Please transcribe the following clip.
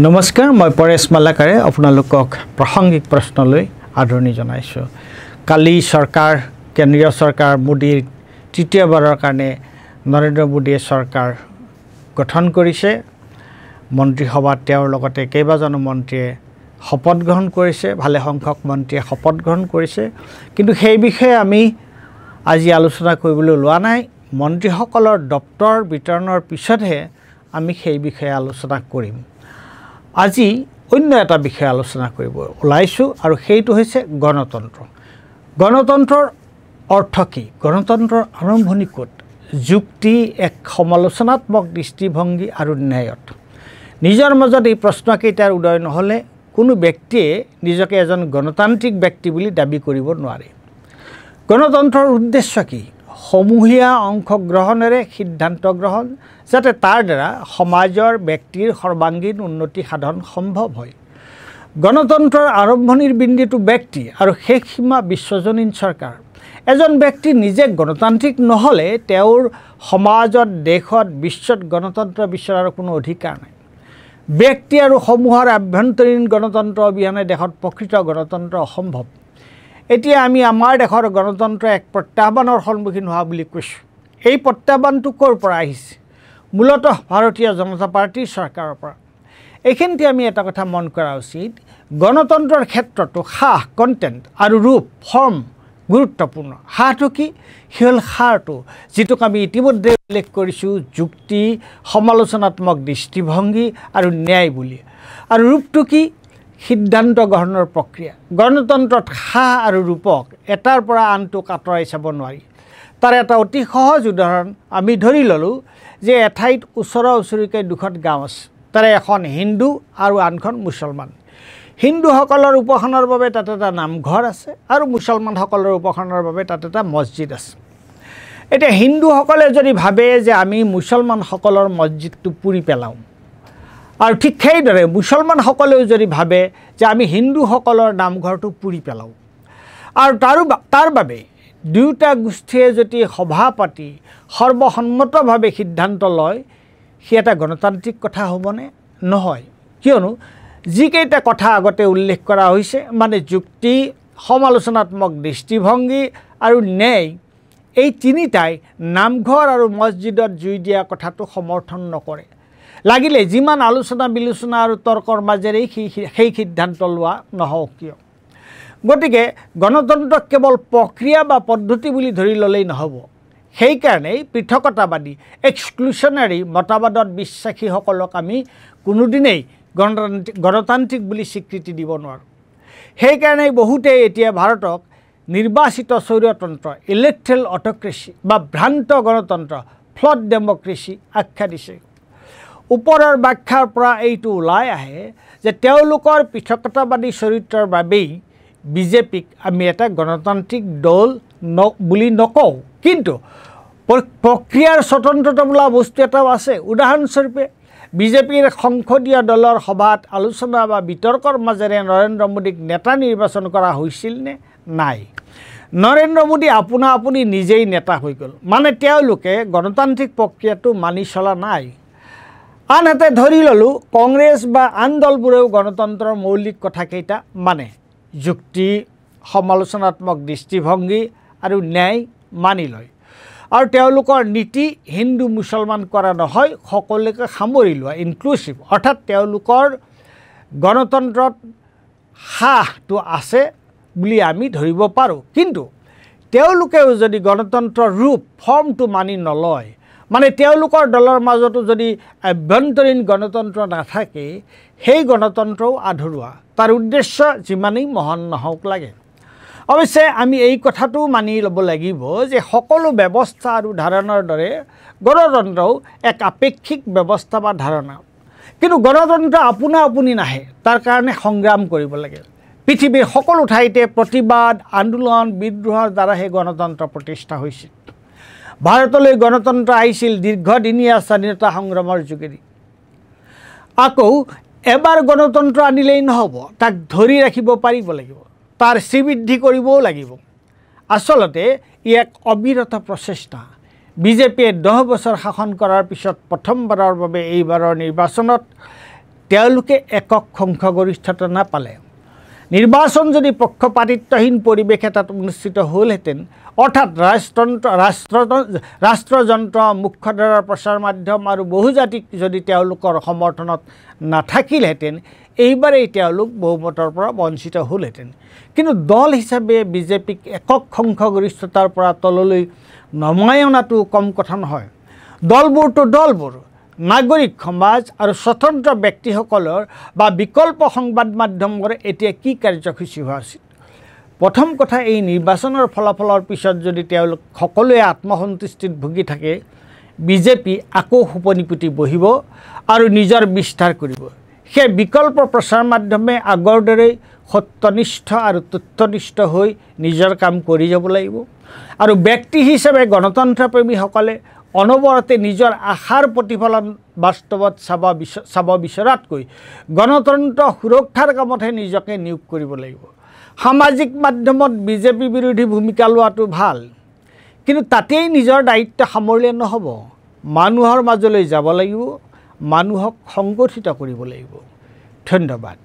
নমস্কাৰ মই পৰেশ মালাকাৰে আপোনালোকক প্ৰাসংগিক প্ৰশ্নলৈ আদৰণি জনাইছোঁ। কালি চৰকাৰ কেন্দ্ৰীয় চৰকাৰ মোদীৰ তৃতীয়বাৰৰ কাৰণে নৰেন্দ্ৰ মোদীয়ে চৰকাৰ গঠন কৰিছে। মন্ত্ৰীসভাত তেওঁৰ লগতে কেইবাজনো মন্ত্ৰীয়ে শপত গ্ৰহণ কৰিছে, ভালে সংখ্যক মন্ত্ৰীয়ে শপত গ্ৰহণ কৰিছে। কিন্তু সেই বিষয়ে আমি আজি আলোচনা কৰিবলৈ লোৱা নাই। মন্ত্ৰীসকলৰ দপ্তৰ বিতৰণৰ পিছতহে আমি সেই বিষয়ে আলোচনা কৰিম। আজি অন্য এটা বিষয় আলোচনা কৰিব ওলাইছোঁ আৰু সেইটো হৈছে গণতন্ত্ৰ। গণতন্ত্ৰৰ অৰ্থ কি? গণতন্ত্ৰৰ আৰম্ভণি ক'ত? যুক্তি, এক সমালোচনাত্মক দৃষ্টিভংগী আৰু ন্যায়ত। নিজৰ মাজত এই প্ৰশ্নকেইটাৰ উদয় নহ'লে কোনো ব্যক্তিয়ে নিজকে এজন গণতান্ত্ৰিক ব্যক্তি বুলি দাবী কৰিব নোৱাৰে। গণতন্ত্ৰৰ উদ্দেশ্য কি? সমূহীয়া অংশগ্ৰহণেৰে সিদ্ধান্ত গ্ৰহণ, যাতে তাৰ দ্বাৰা সমাজৰ ব্যক্তিৰ সৰ্বাংগীন উন্নতি সাধন সম্ভৱ হয়। গণতন্ত্ৰৰ আৰম্ভণিৰ বিন্দুটো ব্যক্তি আৰু শেষ সীমা বিশ্বজনীন চৰকাৰ। এজন ব্যক্তি নিজে গণতান্ত্ৰিক নহ'লে তেওঁৰ সমাজত, দেশত, বিশ্বত গণতন্ত্ৰ বিচৰাৰ কোনো অধিকাৰ নাই। ব্যক্তি আৰু সমূহৰ আভ্যন্তৰীণ গণতন্ত্ৰ অবিহনে দেশত প্ৰকৃত গণতন্ত্ৰ অসম্ভৱ। এতিয়া আমি আমাৰ দেশৰ গণতন্ত্ৰ এক প্ৰত্যাহ্বানৰ সন্মুখীন হোৱা বুলি কৈছোঁ। এই প্ৰত্যাহ্বানটো ক'ৰ পৰা আহিছে? মূলতঃ ভাৰতীয় জনতা পাৰ্টীৰ চৰকাৰৰ পৰা। এইখিনিতে আমি এটা কথা মন কৰা উচিত, গণতন্ত্ৰৰ ক্ষেত্ৰতো সাহ, কণ্টেণ্ট আৰু ৰূপ, ফৰ্ম গুৰুত্বপূৰ্ণ। সাহটো কি? সেই হ'ল সাৰটো, যিটোক আমি ইতিমধ্যে উল্লেখ কৰিছোঁ যুক্তি, সমালোচনাত্মক দৃষ্টিভংগী আৰু ন্যায় বুলি। আৰু ৰূপটো কি? সিদ্ধান্ত গ্ৰহণৰ প্ৰক্ৰিয়া। গণতন্ত্ৰত সাহ আৰু ৰূপক এটাৰ পৰা আনটোক আঁতৰাই চাব নোৱাৰি। তাৰ এটা অতি সহজ উদাহৰণ আমি ধৰি ল'লোঁ যে এঠাইত ওচৰা ওচৰিকৈ দুখন গাঁও আছে। তাৰে এখন হিন্দু আৰু আনখন মুছলমান। হিন্দুসকলৰ উপাসনাৰ বাবে তাত এটা নামঘৰ আছে আৰু মুছলমানসকলৰ উপাসনাৰ বাবে তাত এটা মছজিদ আছে। এতিয়া হিন্দুসকলে যদি ভাবে যে আমি মুছলমানসকলৰ মছজিদটো পুৰি পেলাওঁ, আৰু ঠিক সেইদৰে মুছলমানসকলেও যদি ভাবে যে আমি হিন্দুসকলৰ নামঘৰটো পুৰি পেলাওঁ, আৰু তাৰ বাবে দুয়োটা গোষ্ঠীয়ে যদি সভা পাতি সৰ্বসন্মতভাৱে সিদ্ধান্ত লয়, সি এটা গণতান্ত্ৰিক কথা হ'বনে? নহয়। কিয়নো যিকেইটা কথা আগতে উল্লেখ কৰা হৈছে, মানে যুক্তি, সমালোচনাত্মক দৃষ্টিভংগী আৰু ন্যায়, এই তিনিটাই নামঘৰ আৰু মছজিদত জুই দিয়া কথাটো সমৰ্থন নকৰে। লাগিলে যিমান আলোচনা বিলোচনা আৰু তৰ্কৰ মাজেৰেই সেই সিদ্ধান্ত লোৱা নহওক কিয়। গতিকে গণতন্ত্ৰক কেৱল প্ৰক্ৰিয়া বা পদ্ধতি বুলি ধৰি ল'লেই নহ'ব। সেইকাৰণেই পৃথকতাবাদী, এক্সক্লুশ্যনাৰী মতবাদত বিশ্বাসীসকলক আমি কোনোদিনেই গণতান্ত্ৰিক বুলি স্বীকৃতি দিব নোৱাৰোঁ। সেইকাৰণেই বহুতেই এতিয়া ভাৰতক নিৰ্বাচিত স্বৈৰতন্ত্ৰ, ইলেক্ট্ৰেল অট'ক্ৰেচি বা ভ্ৰান্ত গণতন্ত্ৰ, ফ্লড ডেম'ক্ৰেচি আখ্যা দিছে। ওপৰৰ ব্যাখ্যাৰ পৰা এইটো ওলাই আহে যে তেওঁলোকৰ পৃথকতাবাদী চৰিত্ৰৰ বাবেই বিজেপিক আমি এটা গণতান্ত্ৰিক দল বুলি নকওঁ, কিন্তু প্ৰক্ৰিয়াৰ স্বতন্ত্ৰতা বোলা বস্তু এটাও আছে। উদাহৰণস্বৰূপে বিজেপিৰ সংসদীয় দলৰ সভাত আলোচনা বা বিতৰ্কৰ মাজেৰে নৰেন্দ্ৰ মোদীক নেতা নিৰ্বাচন কৰা হৈছিল নে? নাই। নৰেন্দ্ৰ মোদী আপুনি নিজেই নেতা হৈ গ'ল, মানে তেওঁলোকে গণতান্ত্ৰিক প্ৰক্ৰিয়াটো মানি চলা নাই। আনহাতে ধৰি ল'লোঁ কংগ্ৰেছ বা আন দলবোৰেও গণতন্ত্ৰৰ মৌলিক কথাকেইটা মানে যুক্তি, সমালোচনাত্মক দৃষ্টিভংগী আৰু ন্যায় মানি লয়, আৰু তেওঁলোকৰ নীতি হিন্দু মুছলমান কৰা নহয়, সকলোকে সামৰি লোৱা, ইনক্লুচিভ। অৰ্থাৎ তেওঁলোকৰ গণতন্ত্ৰত সাহটো আছে বুলি আমি ধৰিব পাৰোঁ। কিন্তু তেওঁলোকেও যদি গণতন্ত্ৰৰ ৰূপ, ফৰ্মটো মানি নলয়, মানে তেওঁলোকৰ দলৰ মাজতো যদি আভ্যন্তৰীণ গণতন্ত্ৰ নাথাকে, সেই গণতন্ত্ৰও আধৰুৱা, তাৰ উদ্দেশ্য যিমানেই মহান নহওক লাগে। অৱশ্যে আমি এই কথাটো মানি ল'ব লাগিব যে সকলো ব্যৱস্থা আৰু ধাৰণাৰ দৰে গণতন্ত্ৰও এক আপেক্ষিক ব্যৱস্থা বা ধাৰণা। কিন্তু গণতন্ত্ৰ আপুনি নাহে, তাৰ কাৰণে সংগ্ৰাম কৰিব লাগে। পৃথিৱীৰ সকলো ঠাইতে প্ৰতিবাদ, আন্দোলন, বিদ্ৰোহৰ দ্বাৰাহে গণতন্ত্ৰ প্ৰতিষ্ঠা হৈছিল। ভাৰতলৈ গণতন্ত্ৰ আহিছিল দীৰ্ঘদিনীয়া স্বাধীনতা সংগ্ৰামৰ যোগেদি। আকৌ এবাৰ গণতন্ত্ৰ আনিলেই নহ'ব, তাক ধৰি ৰাখিব পাৰিব লাগিব, তাৰ শ্ৰীবৃদ্ধি কৰিবও লাগিব। আচলতে ই এক অবিৰত প্ৰচেষ্টা। বিজেপিয়ে 10 বছৰ শাসন কৰাৰ পিছত প্ৰথমবাৰৰ বাবে এইবাৰৰ নিৰ্বাচনত তেওঁলোকে একক সংখ্যাগৰিষ্ঠতা নাপালে নিৰ্বাচন যদি পক্ষপাতিত্বহীন পৰিৱেশ এটাত অনুষ্ঠিত হ'লহেঁতেন অৰ্থাৎ ৰাষ্ট্ৰযন্ত্ৰ মুখ্যধাৰাৰ প্ৰচাৰ মাধ্যম আৰু বহুজাতিক যদি তেওঁলোকৰ সমৰ্থনত নাথাকিলহেঁতেন এইবাৰেই তেওঁলোক বহুমতৰ পৰা বঞ্চিত হ'লহেঁতেন কিন্তু দল হিচাপে বিজেপিক একক সংখ্যাগৰিষ্ঠতাৰ পৰা তললৈ নমাই অনাটো কম কথা নহয় দলবোৰটো দলবোৰ নাগৰিক সমাজ আৰু স্বতন্ত্ৰ ব্যক্তিসকলৰ বা বিকল্প সংবাদ মাধ্যমৰ এতিয়া কি কাৰ্যসূচী হোৱা উচিত প্ৰথম কথা এই নিৰ্বাচনৰ ফলাফলৰ পিছত যদি তেওঁলোক সকলোৱে আত্মসন্তুষ্টিত ভুগি থাকে বিজেপি আকৌ হুপনিপুতি বহিব আৰু নিজৰ বিস্তাৰ কৰিব সেই বিকল্প প্ৰচাৰ মাধ্যমে আগৰ দৰেই সত্যনিষ্ঠ আৰু তথ্যনিষ্ঠ হৈ নিজৰ কাম কৰি যাব লাগিব আৰু ব্যক্তি হিচাপে গণতন্ত্ৰপ্ৰেমীসকলে অনবৰতে নিজৰ আশাৰ প্ৰতিফলন বাস্তৱত চাব বিচৰাতকৈ গণতন্ত্ৰ সুৰক্ষাৰ কামতহে নিজকে নিয়োগ কৰিব লাগিব সামাজিক মাধ্যমত বিজেপি বিৰোধী ভূমিকা লোৱাটো ভাল কিন্তু তাতেই নিজৰ দায়িত্ব সামৰিলে নহ'ব মানুহৰ মাজলৈ যাব লাগিব মানুহক সংগঠিত কৰিব লাগিব ধন্যবাদ